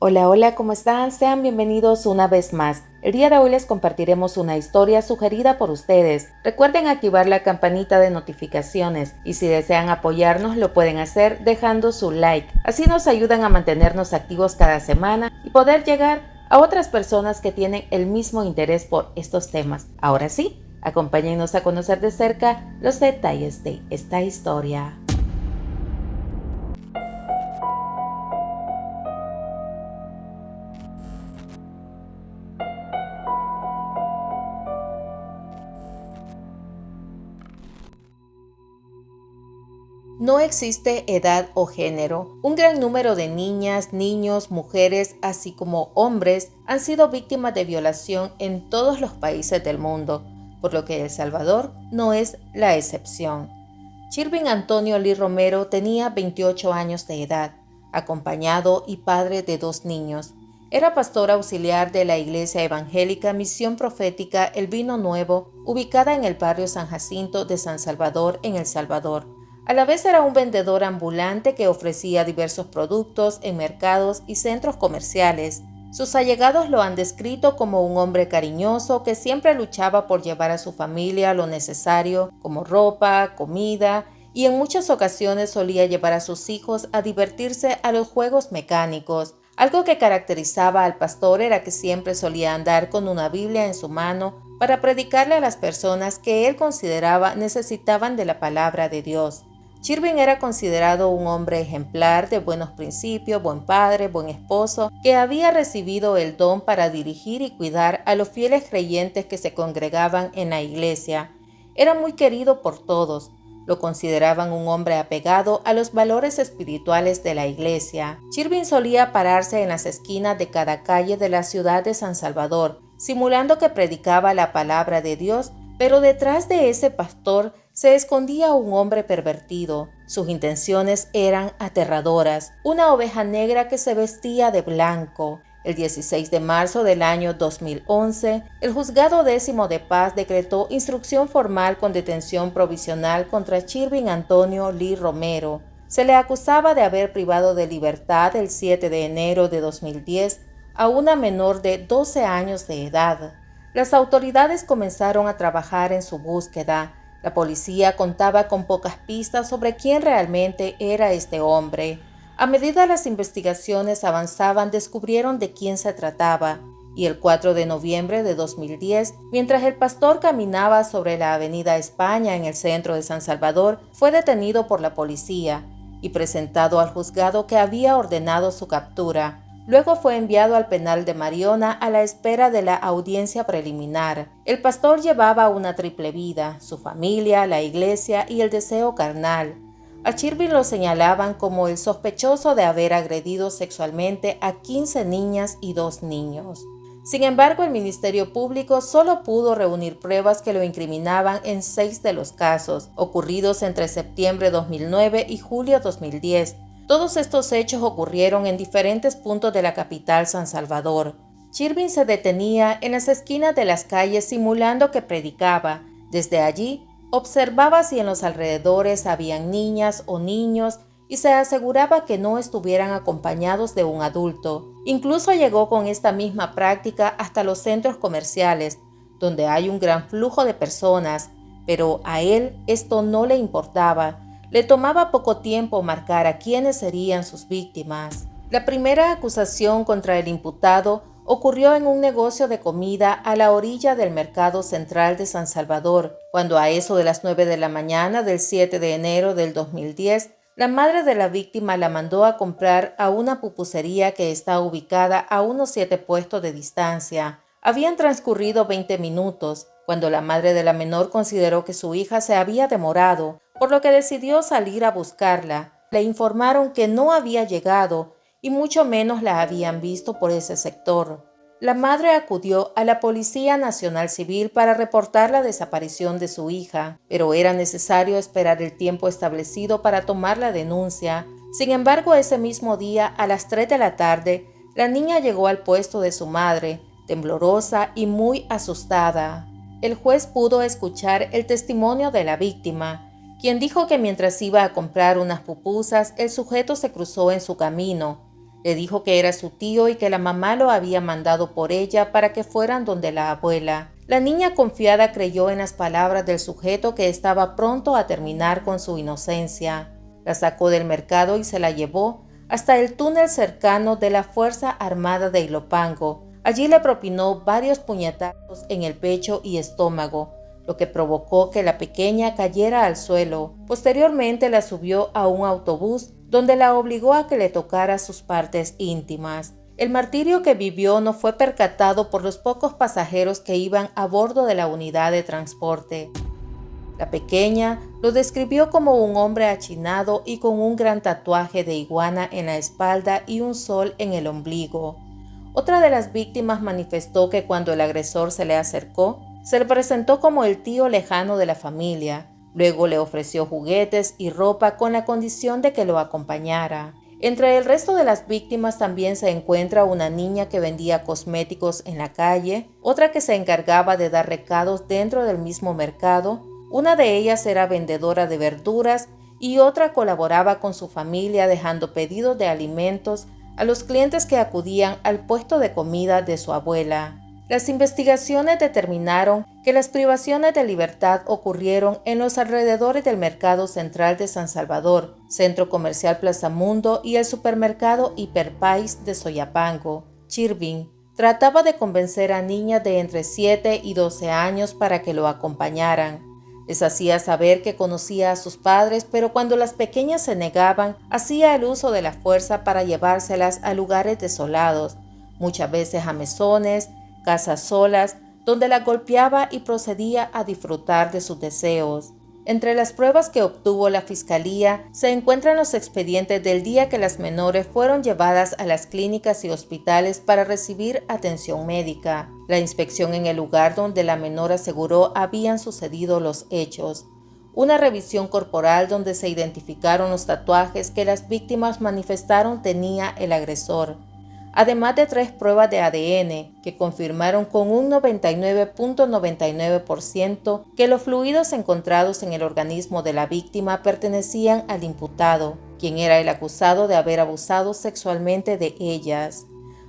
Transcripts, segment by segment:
Hola, hola, ¿cómo están? Sean bienvenidos una vez más. El día de hoy les compartiremos una historia sugerida por ustedes. Recuerden activar la campanita de notificaciones y si desean apoyarnos lo pueden hacer dejando su like. Así nos ayudan a mantenernos activos cada semana y poder llegar a otras personas que tienen el mismo interés por estos temas. Ahora sí, acompáñenos a conocer de cerca los detalles de esta historia. No existe edad o género. Un gran número de niñas, niños, mujeres, así como hombres, han sido víctimas de violación en todos los países del mundo, por lo que El Salvador no es la excepción. Chirvin Antonio Lee Romero tenía 28 años de edad, acompañado y padre de 2 niños. Era pastor auxiliar de la Iglesia Evangélica Misión Profética El Vino Nuevo, ubicada en el barrio San Jacinto de San Salvador, en El Salvador. A la vez era un vendedor ambulante que ofrecía diversos productos en mercados y centros comerciales. Sus allegados lo han descrito como un hombre cariñoso que siempre luchaba por llevar a su familia lo necesario, como ropa, comida, y en muchas ocasiones solía llevar a sus hijos a divertirse a los juegos mecánicos. Algo que caracterizaba al pastor era que siempre solía andar con una Biblia en su mano para predicarle a las personas que él consideraba necesitaban de la palabra de Dios. Chirvin era considerado un hombre ejemplar, de buenos principios, buen padre, buen esposo, que había recibido el don para dirigir y cuidar a los fieles creyentes que se congregaban en la iglesia. Era muy querido por todos. Lo consideraban un hombre apegado a los valores espirituales de la iglesia. Chirvin solía pararse en las esquinas de cada calle de la ciudad de San Salvador, simulando que predicaba la palabra de Dios, pero detrás de ese pastor se escondía un hombre pervertido. Sus intenciones eran aterradoras. Una oveja negra que se vestía de blanco. El 16 de marzo del año 2011, el Juzgado Décimo de Paz decretó instrucción formal con detención provisional contra Chirvin Antonio Lee Romero. Se le acusaba de haber privado de libertad el 7 de enero de 2010 a una menor de 12 años de edad. Las autoridades comenzaron a trabajar en su búsqueda. La policía contaba con pocas pistas sobre quién realmente era este hombre. A medida las investigaciones avanzaban, descubrieron de quién se trataba, y el 4 de noviembre de 2010, mientras el pastor caminaba sobre la avenida España en el centro de San Salvador, fue detenido por la policía y presentado al juzgado que había ordenado su captura. Luego fue enviado al penal de Mariona a la espera de la audiencia preliminar. El pastor llevaba una triple vida: su familia, la iglesia y el deseo carnal. A Chirvin lo señalaban como el sospechoso de haber agredido sexualmente a 15 niñas y 2 niños. Sin embargo, el Ministerio Público solo pudo reunir pruebas que lo incriminaban en 6 de los casos, ocurridos entre septiembre de 2009 y julio de 2010. Todos estos hechos ocurrieron en diferentes puntos de la capital San Salvador. Chirvin se detenía en las esquinas de las calles simulando que predicaba. Desde allí, observaba si en los alrededores habían niñas o niños y se aseguraba que no estuvieran acompañados de un adulto. Incluso llegó con esta misma práctica hasta los centros comerciales, donde hay un gran flujo de personas, pero a él esto no le importaba. Le tomaba poco tiempo marcar a quiénes serían sus víctimas. La primera acusación contra el imputado ocurrió en un negocio de comida a la orilla del mercado central de San Salvador, cuando a eso de las 9 de la mañana del 7 de enero del 2010, la madre de la víctima la mandó a comprar a una pupusería que está ubicada a unos 7 puestos de distancia. Habían transcurrido 20 minutos, cuando la madre de la menor consideró que su hija se había demorado, por lo que decidió salir a buscarla. Le informaron que no había llegado y mucho menos la habían visto por ese sector. La madre acudió a la Policía Nacional Civil para reportar la desaparición de su hija, pero era necesario esperar el tiempo establecido para tomar la denuncia. Sin embargo, ese mismo día, a las 3 de la tarde, la niña llegó al puesto de su madre, temblorosa y muy asustada. El juez pudo escuchar el testimonio de la víctima, quien dijo que mientras iba a comprar unas pupusas, el sujeto se cruzó en su camino. Le dijo que era su tío y que la mamá lo había mandado por ella para que fueran donde la abuela. La niña confiada creyó en las palabras del sujeto que estaba pronto a terminar con su inocencia. La sacó del mercado y se la llevó hasta el túnel cercano de la Fuerza Armada de Ilopango. Allí le propinó varios puñetazos en el pecho y estómago, lo que provocó que la pequeña cayera al suelo. Posteriormente la subió a un autobús donde la obligó a que le tocara sus partes íntimas. El martirio que vivió no fue percatado por los pocos pasajeros que iban a bordo de la unidad de transporte. La pequeña lo describió como un hombre achinado y con un gran tatuaje de iguana en la espalda y un sol en el ombligo. Otra de las víctimas manifestó que cuando el agresor se le acercó, se le presentó como el tío lejano de la familia. Luego le ofreció juguetes y ropa con la condición de que lo acompañara. Entre el resto de las víctimas también se encuentra una niña que vendía cosméticos en la calle, otra que se encargaba de dar recados dentro del mismo mercado, una de ellas era vendedora de verduras y otra colaboraba con su familia dejando pedidos de alimentos a los clientes que acudían al puesto de comida de su abuela. Las investigaciones determinaron que las privaciones de libertad ocurrieron en los alrededores del Mercado Central de San Salvador, Centro Comercial Plaza Mundo y el supermercado Hiperpais de Soyapango. Chirvin trataba de convencer a niñas de entre 7 y 12 años para que lo acompañaran. Les hacía saber que conocía a sus padres, pero cuando las pequeñas se negaban, hacía el uso de la fuerza para llevárselas a lugares desolados, muchas veces a mesones, casas solas, donde la golpeaba y procedía a disfrutar de sus deseos. Entre las pruebas que obtuvo la Fiscalía se encuentran los expedientes del día que las menores fueron llevadas a las clínicas y hospitales para recibir atención médica, la inspección en el lugar donde la menor aseguró habían sucedido los hechos, una revisión corporal donde se identificaron los tatuajes que las víctimas manifestaron tenía el agresor, además de 3 pruebas de ADN que confirmaron con un 99.99% que los fluidos encontrados en el organismo de la víctima pertenecían al imputado, quien era el acusado de haber abusado sexualmente de ellas.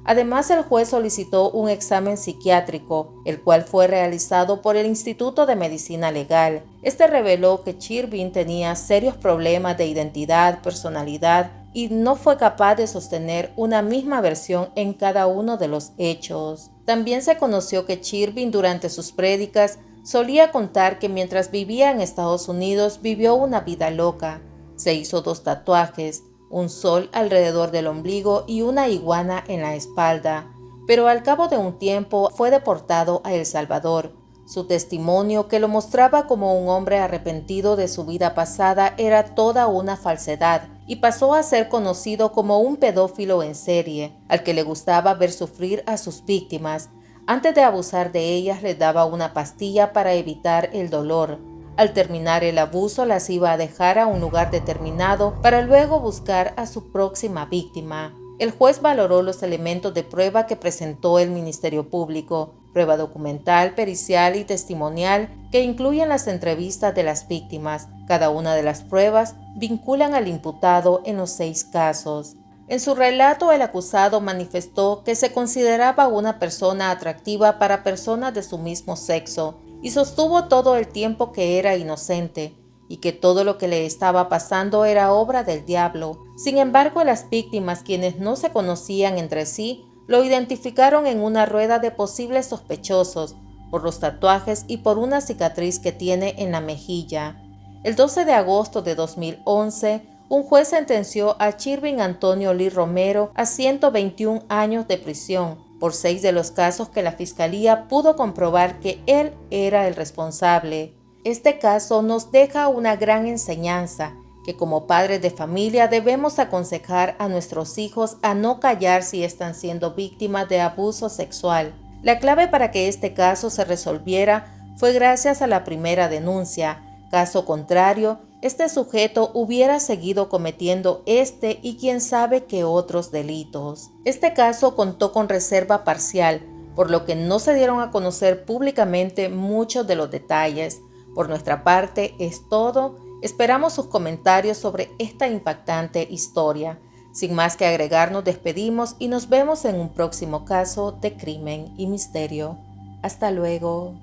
Además, el juez solicitó un examen psiquiátrico, el cual fue realizado por el Instituto de Medicina Legal. Este reveló que Chirvin tenía serios problemas de identidad, personalidad y no fue capaz de sostener una misma versión en cada uno de los hechos. También se conoció que Chirvin durante sus prédicas solía contar que mientras vivía en Estados Unidos vivió una vida loca. Se hizo 2 tatuajes, un sol alrededor del ombligo y una iguana en la espalda, pero al cabo de un tiempo fue deportado a El Salvador. Su testimonio, que lo mostraba como un hombre arrepentido de su vida pasada, era toda una falsedad y pasó a ser conocido como un pedófilo en serie, al que le gustaba ver sufrir a sus víctimas. Antes de abusar de ellas les daba una pastilla para evitar el dolor. Al terminar el abuso las iba a dejar a un lugar determinado para luego buscar a su próxima víctima. El juez valoró los elementos de prueba que presentó el Ministerio Público, prueba documental, pericial y testimonial que incluyen las entrevistas de las víctimas. Cada una de las pruebas vinculan al imputado en los 6 casos. En su relato, el acusado manifestó que se consideraba una persona atractiva para personas de su mismo sexo y sostuvo todo el tiempo que era inocente y que todo lo que le estaba pasando era obra del diablo. Sin embargo, las víctimas, quienes no se conocían entre sí, lo identificaron en una rueda de posibles sospechosos por los tatuajes y por una cicatriz que tiene en la mejilla. El 12 de agosto de 2011, un juez sentenció a Chirvin Antonio Lee Romero a 121 años de prisión por 6 de los casos que la Fiscalía pudo comprobar que él era el responsable. Este caso nos deja una gran enseñanza, que como padres de familia debemos aconsejar a nuestros hijos a no callar si están siendo víctimas de abuso sexual. La clave para que este caso se resolviera fue gracias a la primera denuncia. Caso contrario, este sujeto hubiera seguido cometiendo este y quién sabe qué otros delitos. Este caso contó con reserva parcial, por lo que no se dieron a conocer públicamente muchos de los detalles. Por nuestra parte es todo. Esperamos sus comentarios sobre esta impactante historia. Sin más que agregar, nos despedimos y nos vemos en un próximo caso de Crimen y Misterio. Hasta luego.